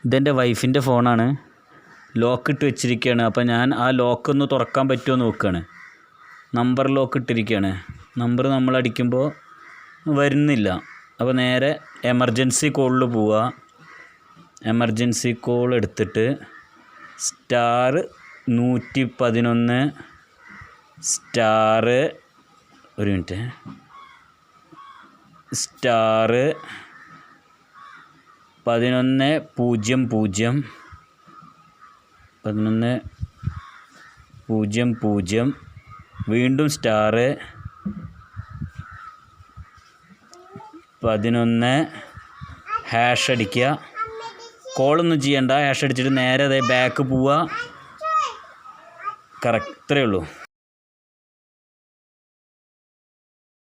ഇതെൻ്റെ വൈഫിൻ്റെ ഫോണാണ്. ലോക്ക് ഇട്ട് വെച്ചിരിക്കുകയാണ്. അപ്പോൾ ഞാൻ ആ ലോക്ക് ഒന്ന് തുറക്കാൻ പറ്റുമോ നോക്കുകയാണ്. നമ്പർ ലോക്ക് ഇട്ടിരിക്കുകയാണ്. നമ്പർ നമ്മൾ അടിക്കുമ്പോൾ വരുന്നില്ല. അപ്പോൾ നേരെ എമർജൻസി കോളിൽ പോവുക. എമർജൻസി കോൾ എടുത്തിട്ട് *111 ഒരു മിനിറ്റ് *1100 വീണ്ടും *11 ഹാഷ് അടിക്കുക. കോളൊന്നും ചെയ്യണ്ട. ഹാഷ് അടിച്ചിട്ട് നേരെ ബാക്ക് പോവുക. കറക്റ്റ്, ഇത്രയേ ഉള്ളൂ.